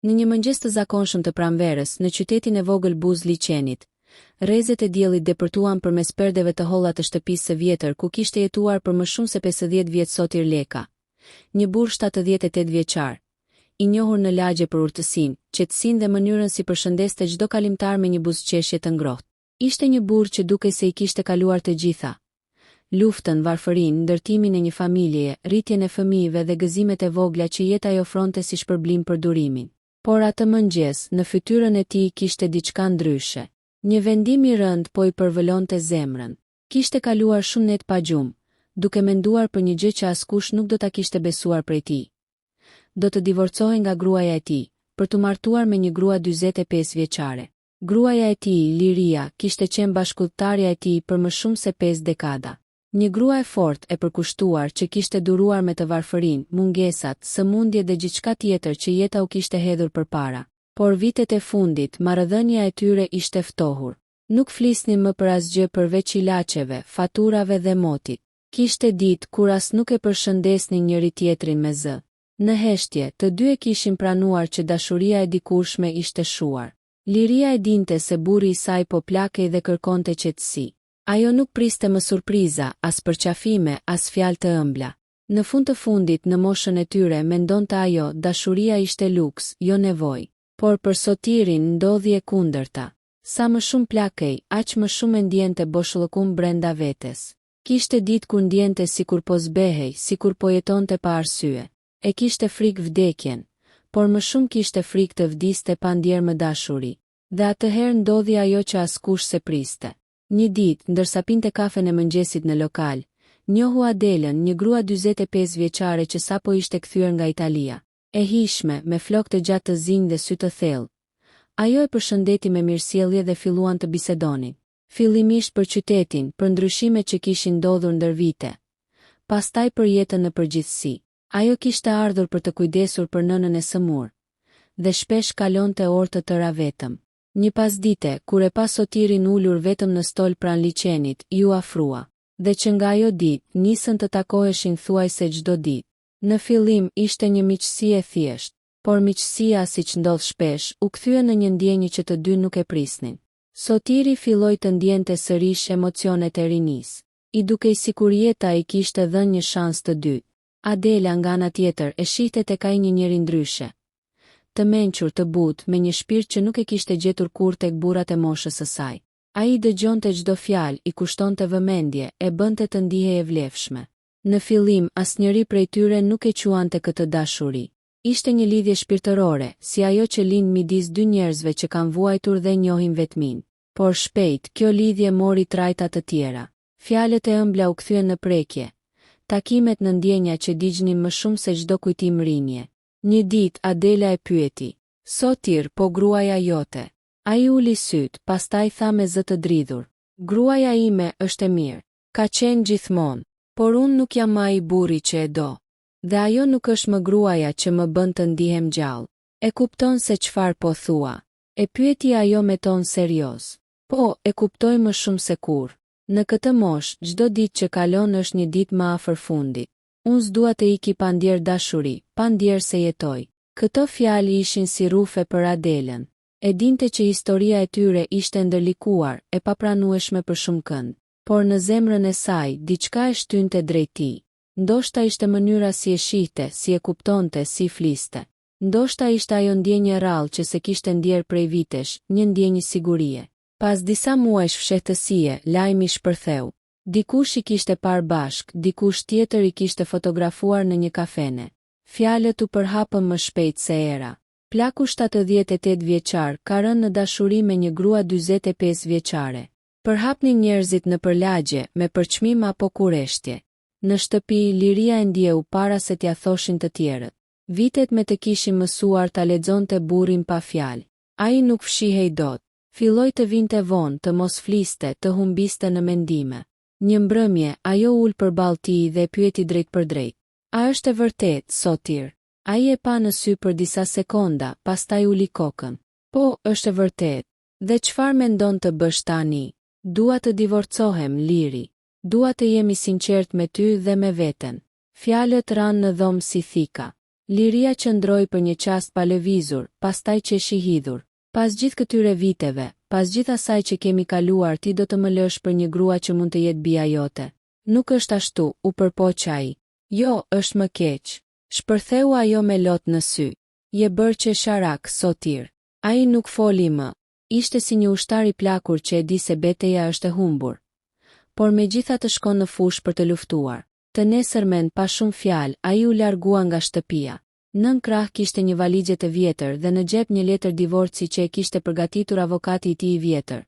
Në një mëngjes të zakonshëm të pranverës, në qytetin e vogël Buz Liçenit, rrezet e diellit depërtuan përmes perdeve të holla të shtëpisë së vjetër ku kishte jetuar për më shumë se 50 vjet Sotir Leka, një burr 78 vjeçar, i njohur në lagje për urtësinë, qetësinë dhe mënyrën si përshëndeste çdo kalimtar me një buzëqeshje të ngrohtë. Ishte një burr që dukej se i kishte kaluar të gjitha: luftën, varfërinë, ndërtimin e një familjeje, rritjen e fëmijëve dhe gëzimet e vogla që jeta i ofronte si shpërblim për durimin. Por atë mëngjes, në fytyrën e tij kishte diçka ndryshe. Një vendim i rënd po i përvëlonte zemrën. Kishte kaluar shumë net pa gjumë, duke menduar për një gjë që askush nuk do ta kishte besuar prej tij. Do të divorcohej nga gruaja e tij, për të martuar me një grua 45 vjeçare. Gruaja e tij, Liria, kishte qenë bashkëpunëtarja e tij për më shumë se 5 dekada. Një grua e fortë e përkushtuar që kishte duruar me të varfërinë, mungesat, sëmundje dhe gjithçka tjetër që jeta u kishte hedhur përpara. Por vitet e fundit, marrëdhënia e tyre ishte ftohur. Nuk flisnin më për asgjë përveç ilaçeve, faturave dhe motit. Kishte ditë kur as nuk e përshëndesnin njëri tjetrin me zë. Në heshtje, të dy e kishin pranuar që dashuria e dikurshme ishte shuar. Liria e dinte se burri i saj po plakej dhe kërkonte qetësi. Ajo nuk priste më surpriza, as përqafime, as fjalë të ëmbla. Në fund të fundit, në moshën e tyre, mendonte ajo, dashuria ishte luks, jo nevojë. Por për Sotirin ndodhi e kundërta. Sa më shumë plakej, aq më shumë e ndjente boshllëkum brenda vetes. Kishte ditë kur ndjente sikur po zbehej, sikur po jetonte pa arsye. E kishte frikë vdekjen, por më shumë kishte frikë të vdiste pa ndjer më dashuri. Dhe atëherë ndodhi ajo që askush se priste. Një ditë, ndërsa pinte kafen e mëngjesit në lokal, njohu Adelën, një grua 45 vjeçare që sapo ishte kthyer nga Italia. E hishme, me flokë të gjatë të zinj dhe sy të thellë. Ajo e përshëndeti me mirësjellje dhe filluan të bisedonin. Fillimisht për qytetin, për ndryshimet që kishin ndodhur ndër vite. Pastaj për jetën në përgjithësi. Ajo kishte ardhur për të kujdesur për nënën e sëmur, dhe shpesh kalonte orë të tëra vetëm. Një pasdite, kur e pa Sotirin ulur vetëm në stol pranë liçenit, ju afrua. Dhe që nga ajo ditë, nisën të takoheshin thuajse çdo ditë. Në fillim ishte një miqësi e thjeshtë, por miqësia, siç ndodh shpesh, u kthye në një ndjenjë që të dy nuk e prisnin. Sotiri filloi të ndjente sërish emocionet e rinisë. I dukej sikur jeta i kishte dhënë një shans të dytë. Adela nga ana tjetër e shihte tek ai një njeri ndryshe. Të mençur, të butë, me një shpirt që nuk e kishte gjetur kurrë tek burrat e moshës së saj. Ai dëgjonte çdo fjalë, i kushtonte vëmendje, e bënte të ndihej e vlefshme. Në fillim, asnjëri prej tyre nuk e quante këtë dashuri. Ishte një lidhje shpirtërore, si ajo që lind midis dy njerëzve që kanë vuajtur dhe njohin vetmin. Por shpejt, kjo lidhje mori trajta të tjera. Fjalët e ëmbla u kthyen në prekje. Takimet në ndjenja që digjnin më shumë se çdo kujtim rinje. Një ditë Adela e pyeti: "Sotir, po gruaja jote?" Ai uli syt, pastaj tha me zë të dridhur: "Gruaja ime është e mirë. Ka qenë gjithmonë, por unë nuk jam ai burri që e do. Dhe ajo nuk është më gruaja që më bën të ndihem gjallë. E kupton se çfarë po thua?" E pyeti ajo me ton serioz. "Po, e kuptoj më shumë se kur. Në këtë moshë, çdo ditë që kalon është një ditë më afër fundit. Unë s'dua të iki pa ndjer dashuri, pa ndjer se jetoj." Këto fjalë ishin si rufe për Adelën. E dinte që historia e tyre ishte ndërlikuar, e papranueshme për shumë kënd. Por në zemrën e saj, diçka e shtynte drejt tij. Ndoshta ishte mënyra si e shihte, si e kuptonte, si fliste. Ndoshta ishte ajo ndjenjë rrallë që se kishte ndjer prej vitesh, një ndjenjë sigurie. Pas disa muajsh fshehtësie, lajmi shpërtheu. Dikush i kishte parë bashk, dikush tjetër i kishte fotografuar në një kafene. Fjalët u përhapën më shpejt se era. Plaku 78 vjeçar ka rënë në dashuri me një grua 45 vjeçare. Përhapnin njerëzit në përlagje, me përçmim apo kureshtje. Në shtëpi, Liria e ndjeu para se t'ia thoshin të tjerët. Vitet me të kishin mësuar ta lexonte burrin pa fjalë. Ai nuk fshihej dot. Filloi të vinte vonë, të mos fliste, të humbiste në mendime. Një mbrëmje, ajo ul përballë tij dhe e pyeti drejt për drejt: "A është e vërtet, Sotir?" Ai e pa në sy për disa sekonda, pastaj uli kokën. "Po, është e vërtet. Dhe çfarë mendon të bësh tani?" "Dua të divorcohem, Liri. Dua të jemi sinqert me ty dhe me veten." Fjalët ranë në dhomë si thika. Liria qëndroi për një qast pa lëvizur, pastaj qeshi hidhur. Pas gjithë këtyre viteve, pas gjithë asaj që kemi kaluar, ti do të më lësh për një grua që mund të jetë bija jote. Nuk është ashtu, u përpoq ai. Jo, është më keq. Shpërtheu ajo me lot në sy. Je bërë që sharak, Sotir. Ai nuk foli më. Ishte si një ushtar i plakur që e di se betejë është e humbur. Por megjithatë shkon në fush për të luftuar. Të nesërmen pa shumë fjalë, ai u largua nga shtëpia. Nën krah kishte një valixhe të vjetër dhe në xhep një letër divorci që e kishte përgatitur avokati i tij i vjetër.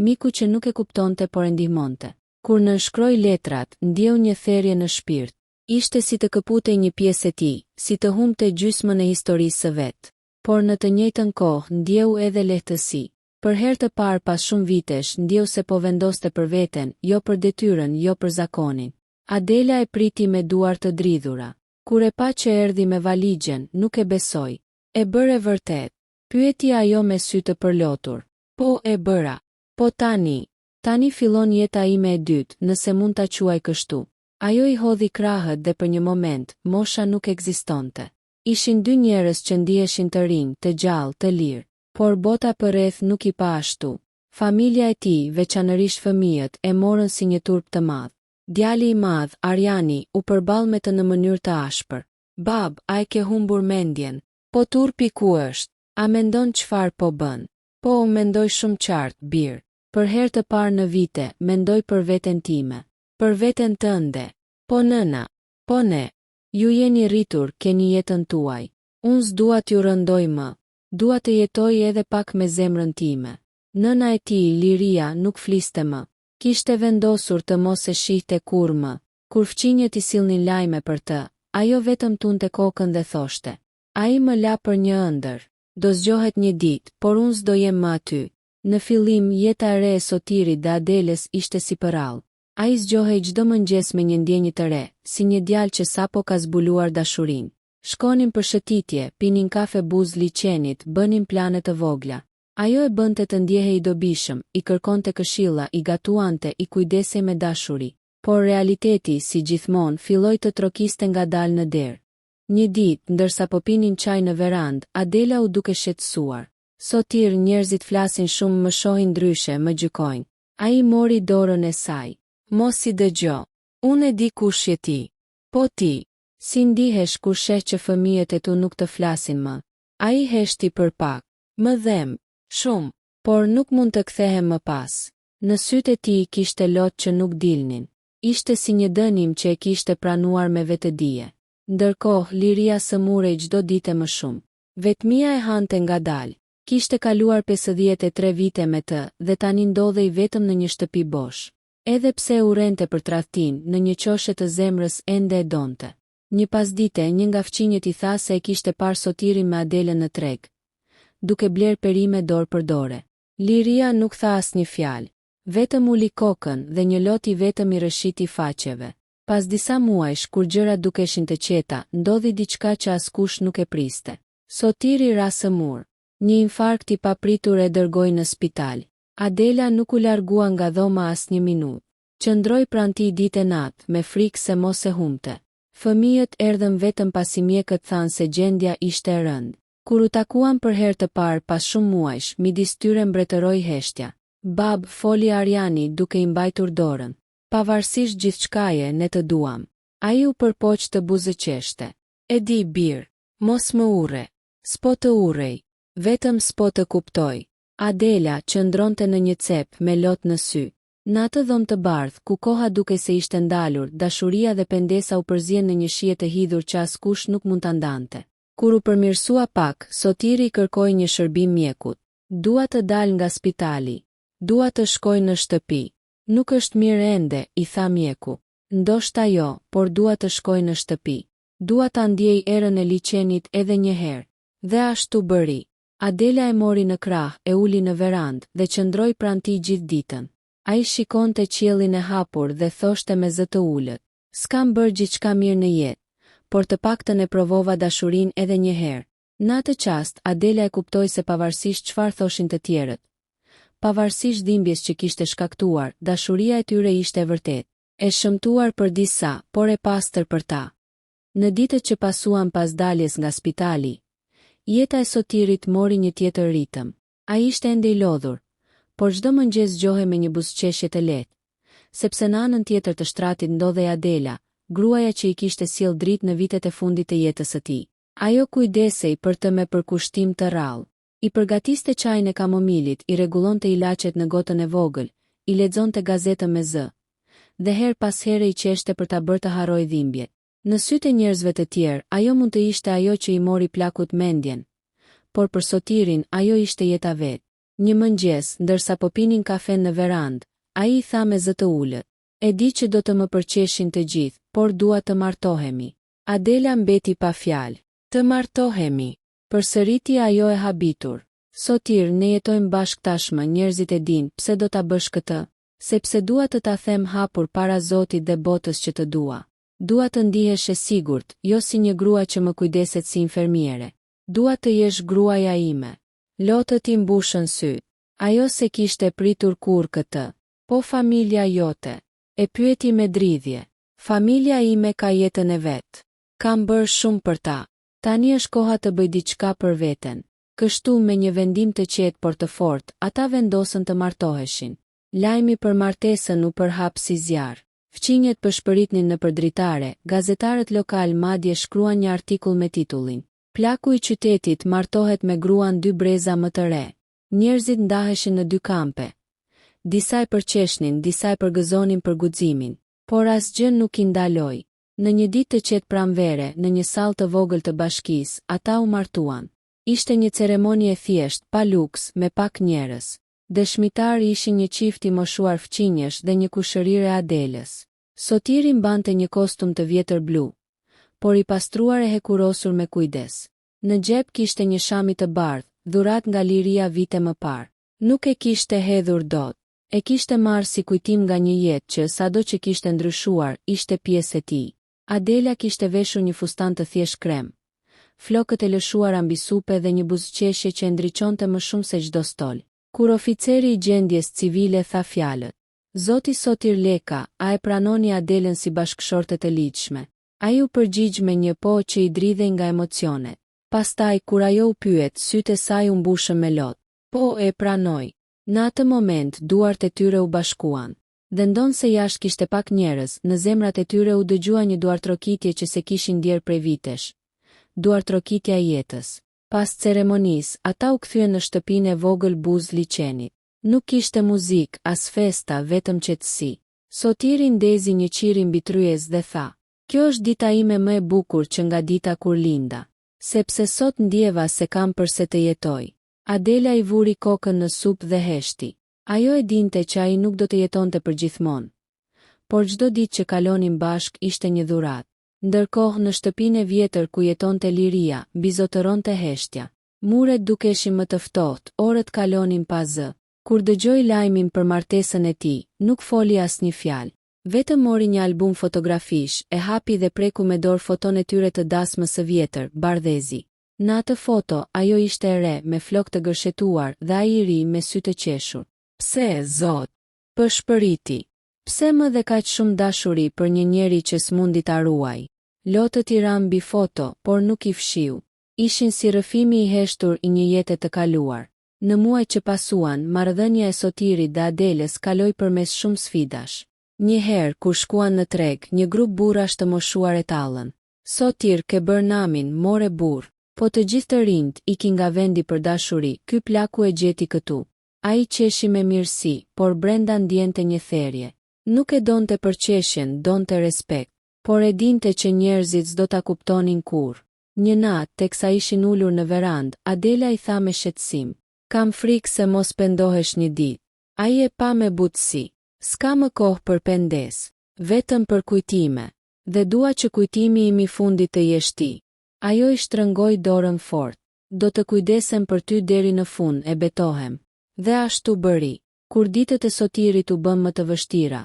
Miku që nuk e kuptonte por e ndihmonte. Kur nënshkroi letrat, ndjeu një therrje në shpirt. Ishte si të këputej një pjesë e tij, si të humbte gjysmën e historisë së vet. Por në të njëjtën kohë ndjeu edhe lehtësi. Për herë të parë pas shumë vitesh ndjeu se po vendoste për veten, jo për detyrën, jo për zakonin. Adela e priti me duar të dridhura. Kur e pa që erdhi me valixhen, nuk e besoi. E bëre vërtet? Pyeti ajo me sy të përlotur. Po, e bëra. Po tani fillon jeta ime e dytë, nëse mund ta quaj kështu. Ajo i hodhi krahët dhe për një moment, mosha nuk ekzistonte. Ishin dy njerëz që ndiheshin të rinj, të gjallë, të lirë. Por bota përreth nuk i pa ashtu. Familja e tij, veçanërisht fëmijët, e morën si një turp të madh. Djali i madh, Arjani, u përball me të në mënyrë të ashpër. Bab, a e ke humbur mendjen? Po turpi ku është? A mendon çfarë po bën? Po, mendoj shumë qartë, bir. Për herë të parë në vite, mendoj për veten time. Për veten tënde. Po nëna. Po ne. Ju jeni rritur, keni jetën tuaj. Unë s'dua t'ju rëndoj më. Dua të jetoj edhe pak me zemrën time. Nëna e tij, Liria, nuk fliste më. Kishte vendosur të mos e shihte kurrë më. Kur fqinjet i sillnin lajme për të, ajo vetëm tunte kokën dhe thoshte: "Ai më la për një ëndër. Do zgjohet një ditë, por unë s'do jem më aty." Në fillim, jeta e re e Sotirit dhe Adelës ishte si përrall. Ai zgjohej çdo mëngjes me një ndjenjë të re, si një djalë që sapo ka zbuluar dashurinë. Shkonin për shëtitje, pinin kafe buz liçenit, bënin plane të vogla. Ajo e bënte të ndjehej i dobishëm, i kërkonte këshilla, i gatuante, i kujdesej me dashuri. Por realiteti, si gjithmonë, filloi të trokiste ngadalë në derë. Një ditë, ndërsa po pinin çaj në verandë, Adela u duke shqetësuar. Sotir, njerëzit flasin shumë, më shohin ndryshe, më gjykojnë. Ai mori dorën e saj. Mos i dëgjo. Unë e di kush je ti. Po ti. Si ndihesh kur sheh që fëmijët e tu nuk të flasin më? Ai heshti për pak. Më dhem. Shumë, por nuk mund të kthehem më pas. Në sytë e tij kishte lot që nuk dilnin. Ishte si një dënim që e kishte pranuar me vetëdije. Ndërkohë, Liria sëmurej çdo ditë më shumë. Vetmia e hante ngadalë. Kishte kaluar 53 vite me të dhe tani ndodhej vetëm në një shtëpi bosh. Edhe pse urrente për tradhtin, në një qoshe të zemrës ende e donte. Një pasdite, një nga fqinjet i tha se e kishte parë Sotirin me Adelën në treg, duke bler perime dorë për dore. Liria nuk tha asnjë fjalë, vetëm uli kokën dhe një lot i vetëm i rëshiti faqeve. Pas disa muajsh, kur gjërat dukeshin të qeta, ndodhi diçka që askush nuk e priste. Sotiri ra sëmur. Një infarkt i papritur e dërgoi në spital. Adela nuk u largua nga dhoma as një minutë. Qëndroi pranë tij ditë e natë, me frikë se mos e humbte. Fëmijët erdhën vetëm pasi mjekët thanë se gjendja ishte e rëndë. Kur u takuan për herë të parë pas shumë muajsh, midis tyre mbretëroi heshtja. Bab, foli Arjani duke i mbajtur dorën. Pavarësisht gjithçkaje, ne të duam. Ai u përpoq të buzëqeshte. E di bir, mos më urre. S'po të urrej. Vetëm s'po të kuptoj. Adela qëndronte në një cep me lot në sy. Në atë dhomë të bardhë, ku koha duke se ishte ndalur, dashuria dhe pendesa u përzien në një shije të hidhur që askush nuk mund ta ndante. Kur u përmirësua pak, Sotiri kërkoi një shërbim mjekut. Dua të dal nga spitali. Dua të shkoj në shtëpi. Nuk është mirë ende, i tha mjeku. Ndoshta jo, por dua të shkoj në shtëpi. Dua ta ndjej erën e liçenit edhe një herë. Dhe ashtu bëri. Adela e mori në krah, e uli në verandë dhe qëndroi pranë tij gjithë ditën. Ai shikonte qiellin e hapur dhe thoshte me zë të ulët: "S'kam bërë gjithçka mirë në jetë, por të paktën e provova dashurinë edhe një herë." Në atë çast, Adela e kuptoi se pavarësisht çfarë thoshin të tjerët, pavarësisht dhimbjes që kishte shkaktuar, dashuria e tyre ishte e vërtetë, e shëmtuar për disa, por e pastër për ta. Në ditët që pasuan pas daljes nga spitali, jeta e Sotirit mori një tjetër ritëm. Ai ishte ende i lodhur, por çdo mëngjes zgjohej me një buzëqeshje të lehtë, sepse në anën tjetër të shtраtit ndodhej Adela, gruaja që i kishte sjell dritë në vitet e fundit të jetës së tij. Ajo kujdesej për të me përkushtim të rrallë. I përgatiste çajin e kamomilit, i rregullonte ilaçet në gotën e vogël, i lexonte gazetën me zë, dhe her pas here i qeshte për ta bërë të harrojë dhimbjet. Në sytë e njerëzve të tjerë, ajo mund të ishte ajo që i mori plakut mendjen, por për Sotirin ajo ishte jeta vet. Një mëngjes, ndërsa po pinin kafen në verandë, ai i tha me zë të ulët: "E di që do të më përqeshin të gjithë, por dua të martohemi." Adela mbeti pa fjalë. "Të martohemi?" Përsëriti ajo e habitur. "Sotir, ne jetojmë bashkë tashmë, njerëzit e din, pse do ta bësh këtë?" "Sepse dua të ta them hapur para Zotit dhe botës që të dua. Dua të ndihesh e sigurt, jo si një grua që më kujdeset si infermiere. Dua të jesh gruaja ime." Lotët i mbushën syt. Ajo se kishte pritur kur këtë. "Po familja jote?" E pyeti me dridhje. "Familja ime ka jetën e vet. Kam bërë shumë për ta. Tani është koha të bëj diçka për veten." Kështu me një vendim të qetë por të fortë, ata vendosën të martoheshin. Lajmi për martesën u përhap si zjarr. Fqinjet përshpëritnin në përdritare, gazetarët lokal madje shkruan një artikull me titullin: "Plaku i qytetit martohet me gruan dy breza më të re." Njerëzit ndaheshin në dy kampe. Disa i përqeshnin, disa i përgëzonin për guximin, por asgjë nuk i ndaloi. Në një ditë të qetë pranvere, në një sallë të vogël të bashkisë, ata u martuan. Ishte një ceremoni e thjeshtë, pa luks, me pak njerëz. Dëshmitarë ishin një çift i moshuar fqinjesh dhe një kushërire Adelës. Sotiri mbante një kostum të vjetër blu, por i pastruar e hekurosur me kujdes. Në xhep kishte një shami të bardhë, dhurat nga liria vite më parë. Nuk e kishte hedhur dot. E kishte marrë si kujtim nga një jetë që, sado që kishte ndryshuar, ishte pjesë e tij. Adela kishte veshur një fustan të thjeshtë krem, flokët e lëshuara mbi supe dhe një buzëqeshje që ndriçonte më shumë se çdo stol. Kur oficeri i gjendjes civile tha fjalët: "Zoti Sotir Leka, a e pranoni Adelën si bashkëshorte të lidhshme?" Ai u përgjigj me një po që i dridhej nga emocionet. Pastaj, kur ajo u pyet, sytë e saj u mbushën me lot. "Po, e pranoj." Në atë moment, duart e tyre u bashkuan. Dhe ndonë se jashtë kishte pak njerëz, në zemrat e tyre u dëgjua një duartrokitje që se kishin ndjerë prej vitesh. Duartrokitja e jetës. Pas ceremonisë, ata u kthyen në shtëpinë e vogël Buz Liçenit. Nuk kishte muzikë, as festa, vetëm qetësi. Sotiri ndezi një qiri mbi tryez dhe tha: "Kjo është dita ime më e bukur që nga dita kur linda, sepse sot ndjeva se kam përse të jetoj." Adela i vuri kokën në supë dhe heshti. Ajo e dinte që ai nuk do të jetonte për gjithmonë, por çdo ditë që kalonin bashk ishte një dhuratë. Ndërkohë në shtëpinë e vjetër ku jetonte liria, bizotëronte heshtja. Muret dukeshin më të ftohtë, orët kalonin pa zë. Kur dëgjoi lajmin për martesën e tij, nuk foli asnjë fjalë. Vetëm mori një album fotografish, e hapi dhe preku me dorë foton e tyre të dasmës së vjetër, bardhezi. Në atë foto, ajo ishte e re, me flokë të gërshetuar dhe ai i ri me sy të qeshur. "Pse, Zot?" Përshpëriti. "Pse më dhe kaq shumë dashuri për një njeri që s'mundi ta ruaj?" Lotët i ran mbi foto, por nuk i fshiu. Ishin si rrëfimi i heshtur i një jete të kaluar. Në muajt që pasuan, marrëdhënia e Sotirit dhe Adelës kaloi përmes shumë sfidash. Një herë, kur shkuan në treg, një grup burrash të moshuar e tallën. "Sotir, ke bërë namin, more burr." Po të gjithë të rinjt ikin nga vendi për dashuri, ky plaku e gjeti këtu. Ai qeshi me mirësi, por brenda ndjente një therje. Nuk e donte përqeshjen, donte respekt, por e dinte që njerëzit s'do ta kuptonin kurrë. Një natë, teksa ishin ulur në verandë, Adela i tha me shqetësim: "Kam frikë se mos pendohesh një ditë." Ai e pa me butësi: "S'ka më kohë për pendes, vetëm për kujtime, dhe dua që kujtimi im i fundit të jesh ti." Ajo i shtrëngoi dorën fort. "Do të kujdesem për ty deri në fund, e betohem." Dhe ashtu bëri. Kur ditët e Sotirit u bën më të vështira,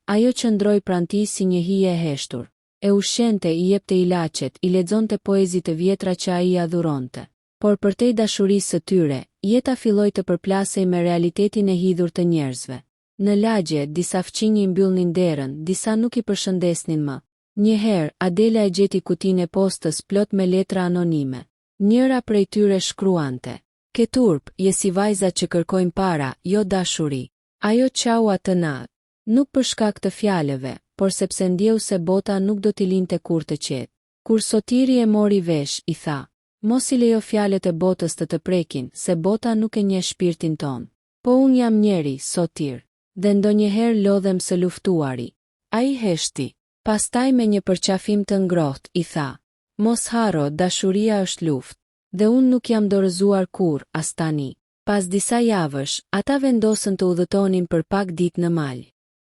ajo qëndroi pranë tij si një hije e heshtur. E ushqente, i jepte ilaçet, i lexonte poezi të vjetra që ai i adhuronte. Por përtej dashurisë së tyre, jeta filloi të përplasej me realitetin e hidhur të njerëzve. Në lagje, disa fqinj i mbyllnin derën, disa nuk i përshëndesnin më. Njëherë, Adela e gjeti kutinë e postës plot me letra anonime. Njëra prej tyre shkruante: "Ke turp, je si vajzat që kërkojnë para, jo dashuri." Ajo qau atë natë, nuk për shkak të fjalëve, por sepse ndjeu se bota nuk do t'i linte kur të qetë. Kur Sotiri e mori vesh, i tha: "Mos i lejo fjalët e botës të prekin, se bota nuk e njeh shpirtin ton. Po unë jam njeri, Sotir, dhe ndonjëherë lodhem së luftuari." Ai heshti. Pastaj me një përqafim të ngrohtë, i tha: "Mos harro, dashuria është luftë, dhe unë nuk jam dorëzuar kur, as tani." Pas disa javësh, ata vendosën të udhëtonin për pak ditë në mal.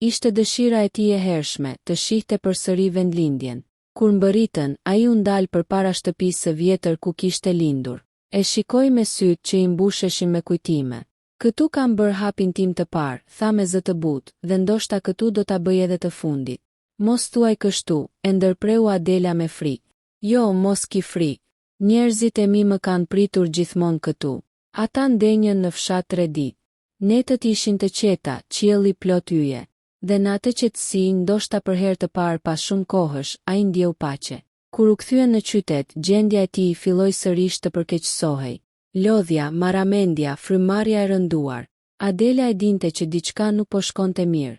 Ishte dëshira e tij e hershme të shihte përsëri vendlindjen. Kur mbërritën, ai u ndal përpara shtëpisë së vjetër ku kishte lindur. E shikoi me sytë që i mbusheshin me kujtime. "Këtu kam bërë hapin tim të parë," tha me zë të butë, "dhe ndoshta këtu do ta bëj edhe të fundit." "Mos thuaj kështu," e ndërpreu Adela me frikë. "Jo, mos ki frikë. Njerëzit e mi më kanë pritur gjithmonë këtu." Ata ndenjën në fshat 3 ditë. Netët ishin të qeta, qielli plot yje. Dhe në atë qetësi, ndoshta për herë të parë pas shumë kohësh, ai ndjeu paqe. Kur u kthyen në qytet, gjendja e tij filloi sërish të përkeqësohej. Lodhja, marramendja, frymëmarrja e rënduar. Adela e dinte që diçka nuk po shkonte mirë,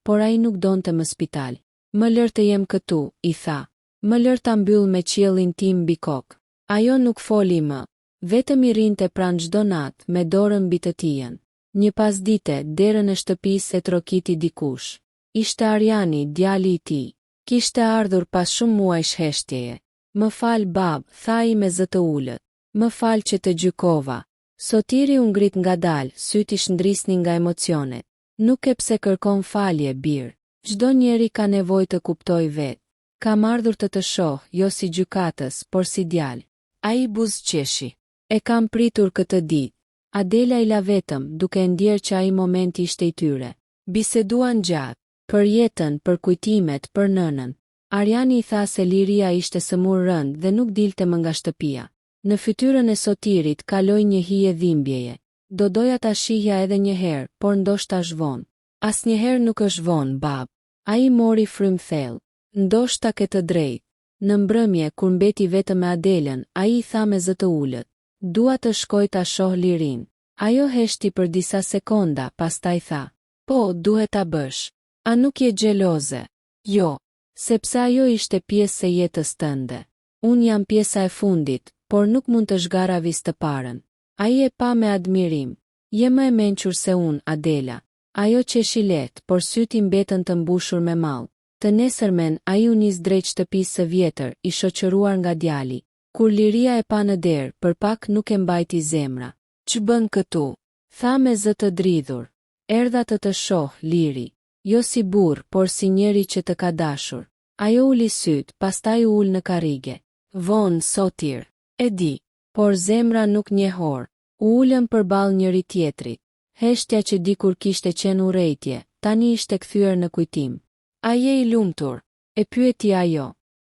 por ai nuk donte më spital. "Më lër të jem këtu," i tha. "Më lër ta mbyll me qiellin tim mbi kokë." Ajo nuk foli më. Vetëm i rinte pranë çdo natë me dorën mbi të tijën. Një pasdite, derën e shtëpisë e trokiti dikush. Ishte Arjani, djali i tij. Kishte ardhur pas shumë muajsh heshtjeje. "Më fal bab," tha ai me zë të ulët. "Më fal që të gjykova." Sotiri u ngrit ngadalë, sytë i shndrisnin nga emocionet. "Nuk e pse kërkon falje, bir. Çdo njeri ka nevojë të kuptojë vetë. Kam ardhur të shoh, jo si gjykatës, por si djalë." Ai buzëqeshi. "E kam pritur këtë ditë." Adela i la vetëm, duke ndjerë që ai momenti ishte i tyre. Biseduan gjatë, për jetën, për kujtimet, për nënën. Arjani i tha se liria ishte sëmur rënd dhe nuk dilte më nga shtëpia. Në fytyrën e Sotirit kaloi një hije dhimbjeje. "Do doja ta shihja edhe një herë, por ndoshta është vonë." "Asnjëherë nuk është vonë, bab." Ai mori frym thellë. "Ndoshta ke të drejtë." Në mbrëmje, kur mbeti vetëm me Adelën, ai i tha me zë të ulët: "Dua të shkoj ta shoh lirin." Ajo heshti për disa sekonda, pastaj tha: "Po, duhet ta bësh. A nuk je xheloze?" "Jo, sepse ajo ishte pjesë e jetës tënde. Unë jam pjesa e fundit, por nuk mund të zgaravis të parën." Ai e pa me admirim. "Je më e mençur se unë, Adela." Ajo qeshi lehtë, por syti mbetën të mbushur me mall. Të nesërmen, ai u nis drejt shtëpisë së vjetër, i shoqëruar nga djali. Kur liria e pa në derë, për pak nuk e mbajti zemra. "Ç'bën këtu?" tha me zë të dridhur. "Erdha të shoh, liri. Jo si burr, por si njeri që të ka dashur." Ajo uli syt, pastaj u ul në karrige. "Vonë, Sotir. E di, por zemra nuk njehor." U ulën përballë njëri tjetrit. Heshtja që dikur kishte qenë urrejtje, tani ishte kthyer në kujtim. "A je i lumtur?" e pyeti ajo.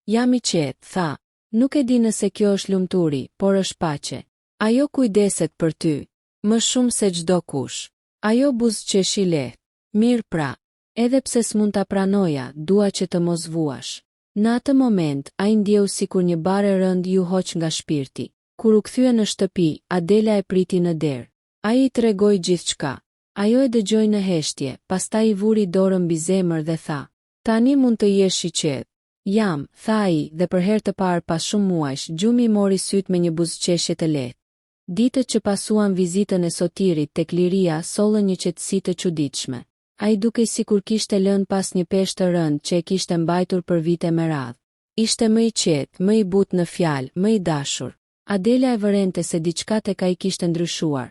"Jam i qetë," tha. "Nuk e di nëse kjo është lumturi, por është paqe. Ajo kujdeset për ty, më shumë se çdo kush." Ajo buzëqeshi lehtë. "Mirë pra, edhe pse s'mund ta pranoja, dua që të mos vuash." Në atë moment, ai ndjeu sikur një bare rënd ju hoq nga shpirti. Kur u kthye në shtëpi, Adela e priti në derë. Ai i tregoi gjithçka. Ajo e dëgjoi në heshtje, pastaj i vuri dorën mbi zemër dhe tha: "Tani mund të jesh i qetë." "Jam," tha ai, dhe për herë të parë pas shumë muajsh, gjumi mori syt me një buzëqeshje të lehtë. Ditët që pasuan vizitën e Sotirit tek liria sollën një qetësi të çuditshme. Ai dukej sikur kishte lënë pas një peshë të rënd që e kishte mbajtur për vite me radhë. Ishte më i qetë, më i butë në fjalë, më i dashur. Adela e vërente se diçka tek ai kishte ndryshuar.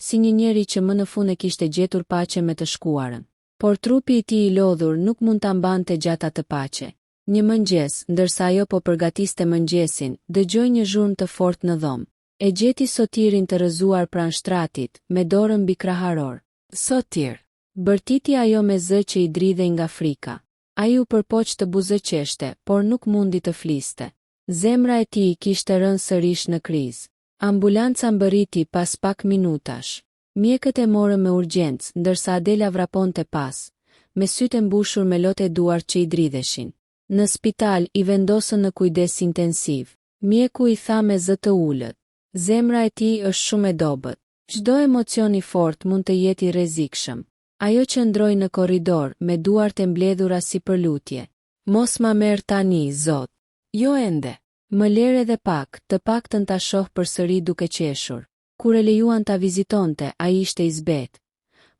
Si një njeri që më në fund e kishte gjetur paqe me të shkuarën. Por trupi i tij i lodhur nuk mund ta mbante gjatë atë paqe. Një mëngjes, ndërsa ajo po përgatiste mëngjesin, dëgjoi një zhurmë të fortë në dhomë. E gjeti Sotirin të rrëzuar pranë shtratit, me dorën mbi kraharor. "Sotir!" bërtiti ajo me zë që i dridhej nga frika. Ai u përpoq të buzëqeshte, por nuk mundi të fliste. Zemra e tij kishte rënë sërish në krizë. Ambulanca mbërriti pas pak minutash. Mjekët e morën me urgjencë, ndërsa Adela vraponte pas, me sytë mbushur me lotë e duar që i dridheshin. Në spital i vendosën në kujdes intensiv. Mjeku i tha me zë të ullët. Zemra e tij është shumë e dobët. Çdo emocion i fort mund të jetë i rrezikshëm. Ajo qëndroi në korridor me duart e mbledhura si për lutje. Mos ma merr tani, Zot. Jo ende. Më ler edhe pak, të paktën ta shoh përsëri duke qeshur. Kur e lejuan ta vizitonte, ai ishte i zbet.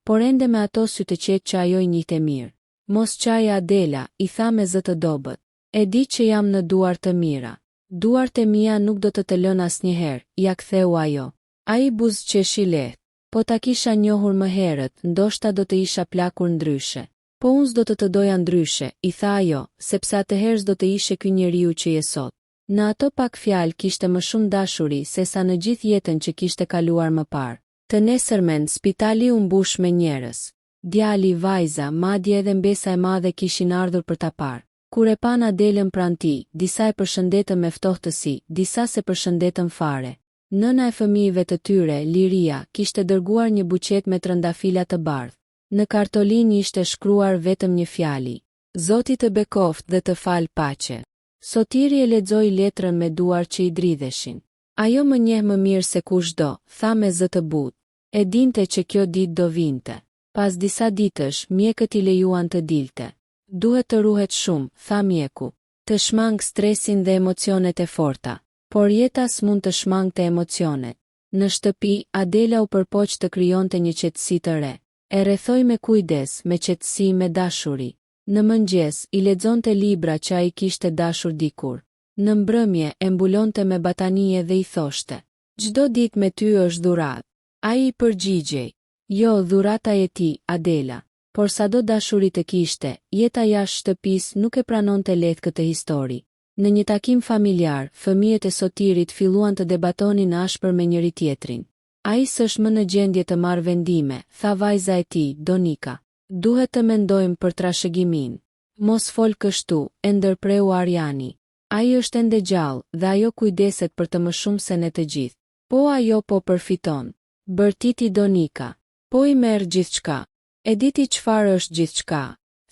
Por ende me ato sy të qetë që ajo i njihte mirë. Mos qaja Adela, i tha me zë të dobët. E di që jam në duar të mira. Duart e mia nuk do të lën asnjëherë, ja ktheu ajo. Ai buzëqeshi lehtë. Po ta kisha njohur më herët, ndoshta do të isha plakur ndryshe. Po unë s'do të doja ndryshe, i tha ajo, sepse atëherë s'do të ishe ky njeriu që je sot. Në ato pak fjalë kishte më shumë dashuri se sa në gjithë jetën që kishte kaluar më parë. Të nesërmen spitali u mbush me njerëz. Djali, vajza, madje edhe mbesa e madhe kishin ardhur për ta parë. Kur e pan Adelën pranë tij, disa e përshëndetën me ftohtësi, disa se përshëndetën fare. Nëna e fëmijëve të tyre, Liria, kishte dërguar një buqet me trëndafila të bardhë. Në kartolinë ishte shkruar vetëm një fjali. Zoti të bekoft dhe të fal paqe. Sotiri e lexoi letrën me duar që i dridheshin. Ajo më njeh më mirë se kushdo, tha me zë të butë. E dinte që kjo ditë do vinte. Pas disa ditësh, mjekët i lejuan të dilte. Duhet të ruhet shumë, tha mjeku. Të shmang stresin dhe emocionet e forta. Por jeta s'mund të shmangte emocionet. Në shtëpi, Adela u përpoq të krijonte një qetësi të re. E rrethoi me kujdes, me qetësi, me dashuri. Në mëngjes, i lexonte libra që ai kishte dashur dikur. Në mbrëmje, e mbulonte me batanie dhe i thoshte: "Çdo ditë me ty është dhuratë." Ai i përgjigjej: "Jo, dhurata e ti, Adela." Por sado dashuri të kishte, jeta jashtë shtëpisë nuk e pranonte lehtë këtë histori. Në një takim familjar, fëmijët e Sotirit filluan të debatonin ashpër me njëri tjetrin. Ai s'është më në gjendje të marrë vendime, tha vajza e tij, Donika. Duhet të mendojmë për trashëgimin. Mos fol kështu, e ndërpreu Arjani. Ai është ende gjallë dhe ajo kujdeset për të më shumë se ne të gjithë. Po ajo po përfiton. Bërtiti Donika. Po i merr gjithçka. E diti çfarë është gjithçka?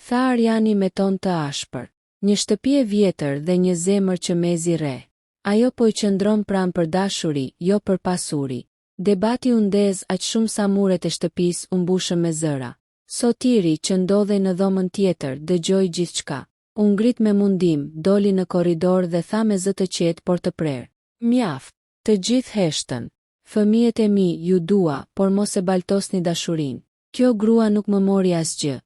Tha Arjani me ton të ashpër. Një shtëpi e vjetër dhe një zemër që mezi re. Ajo po i qëndron pranë për dashuri, jo për pasuri. Debati u ndez aq shumë sa muret e shtëpisë u mbushën me zëra. Sotiri që ndodhej në dhomën tjetër dëgjoi gjithçka. U ngrit me mundim, doli në korridor dhe tha me zë të qetë por të prerë: "Mjaft, të gjithë heshtën. Fëmijët e mi ju dua, por mos e baltosni dashurinë. Kjo grua nuk më mori asgjë.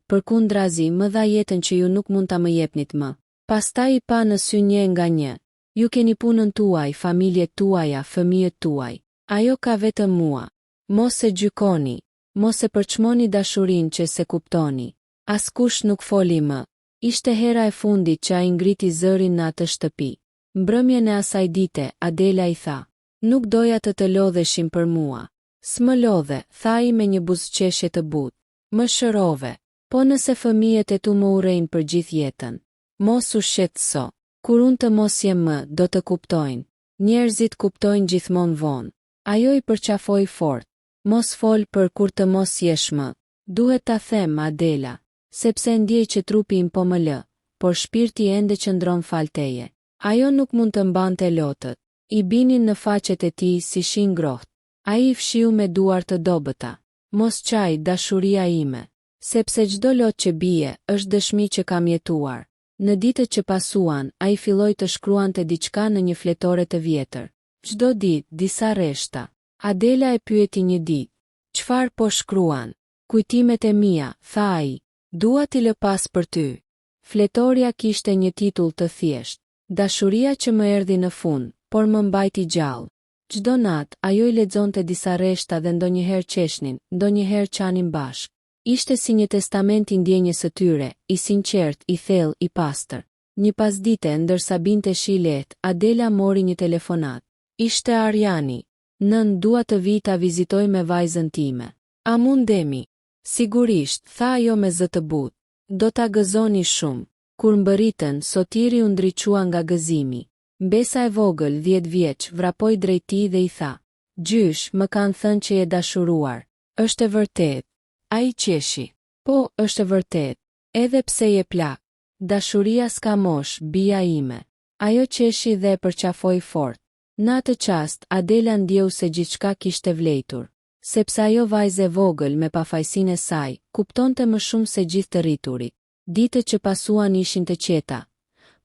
Përkundrazi më dha jetën që ju nuk mund ta më jepnit më." Pastaj i pa në sy një nga një: "Ju keni punën tuaj, familjet tuaja, fëmijët tuaj. Ajo ka vetëm mua. Mos e gjykoni, mos e përçmoni dashurinë që se kuptoni." Askush nuk foli më. Ishte hera e fundit që ai ngriti zërin në atë shtëpi. Mbrëmjen e asaj dite, Adela i tha: "Nuk doja të lodheshim për mua." "S'më lodhe," tha ai me një buzëqeshje të butë. "Më shërove. Po nëse fëmijët e tu më urrejnë për gjithë jetën. Mos u shqetëso. Kur unë të mos jem më, do të kuptojnë. Njerëzit kuptojnë gjithmonë vonë." Ajo i përqafoi fort. "Mos fol për kur të mos jesh më. Duhet ta them, Adela, sepse ndjej që trupi im po më lë, por shpirti ende qëndron fal teje." Ajo nuk mund të mbante lotët. I binin në faqet e tij si shi ngrohtë. Ai i fshiu me duar të dobëta: "Mos qaj, dashuria ime. Sepse çdo lot që bie, është dëshmi që kam jetuar." Në ditët që pasuan, ai filloi të shkruante diçka në një fletore të vjetër. Çdo ditë, disa rreshta. Adela e pyeti një ditë: "Çfarë po shkruan?" "Kujtimet e mia," tha ai. "Dua t'i lë pas për ty." Fletoria kishte një titull të thjeshtë: "Dashuria që më erdhi në fund, por më mbajti gjallë." Çdo natë, ajo i lexonte disa rreshta dhe ndonjëherë qeshnin, ndonjëherë qanin bashkë. Ishte si një testament i ndjenjes së tyre, i sinqert, i thellë, i pastër. Një pasdite, ndërsa binte shi lehtë, Adela mori një telefonat. Ishte Arjani. "Nën, dua të vi ta vizitoj me vajzën time." "A mundemi?" "Sigurisht," tha ajo me zë të butë. "Do ta gëzoni shumë." Kur mbërritën, Sotiri u ndriçua nga gëzimi. Mbesa e vogël, 10 vjeç, vrapoi drejt tij dhe i tha: "Gjysh, më kanë thënë që je dashuruar. Është e vërtet?" Ai qeshi: "Po, është e vërtet. Edhe pse je plak." Dashuria s'ka mosh, bia ime. Ajo qeshi dhe e përqafoi fort. Në atë qast, Adela ndjeu se gjithçka kishte vlejtur. Sepse ajo vajzë e vogël me pafajsinë e saj, kuptonte më shumë se gjithë të rriturit. Ditët që pasuan ishin të qeta,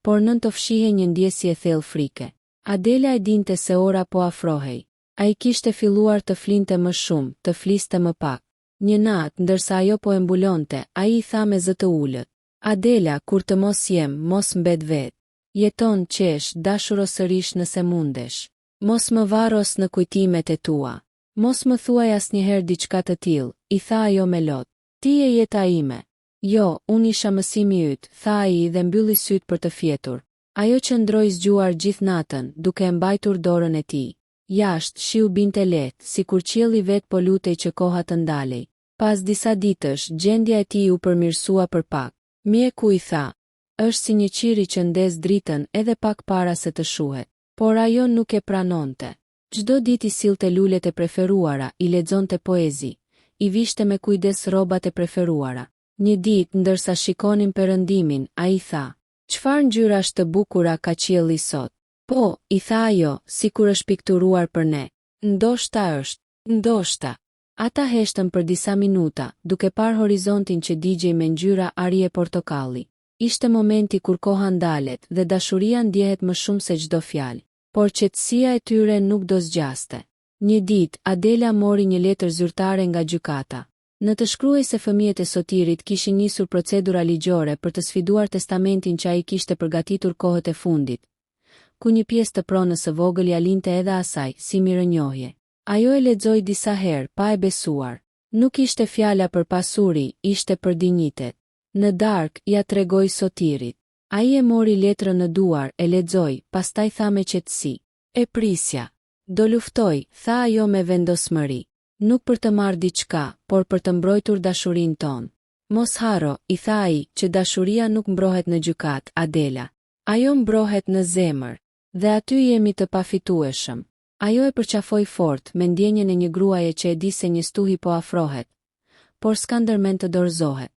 por nën të fshihej një ndjesje e thellë frike. Adela e dinte se ora po afrohej. Ai kishte filluar të flinte më shumë, të fliste më pak. Një natë, ndërsa ajo po e mbulonte, ai i tha me zë të ulët: Adela, kur të mos jem, mos mbet vetë. Jeton, qesh, dashuro sërish nëse mundesh. Mos më varros në kujtimet e tua. Mos më thuaj asnjëherë diçka të tillë, i tha ajo me lot. Ti je jeta ime. Jo, unë isha mësimi yt, tha ai dhe mbylli syt për të fjetur. Ajo qëndroi zgjuar gjithë natën, duke e mbajtur dorën e tij. Jashtë, shiu binte lehtë, sikur qielli vet po lutej që koha të ndalej. Pas disa ditësh, gjendja e tij u përmirësua për pak. Mjeku i tha: është si një qiri që ndes dritën edhe pak para se të shuhet. Por ajo nuk e pranonte. Çdo ditë i sillte lulet e preferuara, i lexonte poezi, i vishte me kujdes rrobat e preferuara. Një ditë, ndërsa shikonin perëndimin, ai tha: çfarë ngjyrash të bukura ka qielli sot? Po, i tha ajo, sikur është pikturuar për ne. Ndoshta është, ndoshta. Ata heshtën për disa minuta, duke parë horizontin që digjej me ngjyra ari e portokalli. Ishte momenti kur koha ndalet dhe dashuria ndjehet më shumë se çdo fjalë. Por qetësia e tyre nuk do zgjaste. Një ditë, Adela mori një letër zyrtare nga gjykata. Në të shkruaj se fëmijët e Sotirit kishin nisur procedura ligjore për të sfiduar testamentin që ai kishte përgatitur kohët e fundit, ku një pjesë të pronës së vogël ja linte edhe asaj si mirënjohje. Ajo e lexoi disa herë, pa e besuar. Nuk ishte fjala për pasuri, ishte për dinjitet. Në darkë, ja tregoi Sotirit. Ai e mori letrën në duar, e lexoi, pastaj tha me qetësi: e prisja. Do luftoj, tha ajo me vendosmëri. Nuk për të marrë diçka, por për të mbrojtur dashurinë tonë. Mos harro, i tha ai, që dashuria nuk mbrohet në gjykat, Adela. Ajo mbrohet në zemër. Dhe aty jemi të pafitueshëm. Ajo e përqafoi fort me ndjenjen e një gruaje që e di se një stuhi po afrohet, por s'ka ndërmend të dorëzohet.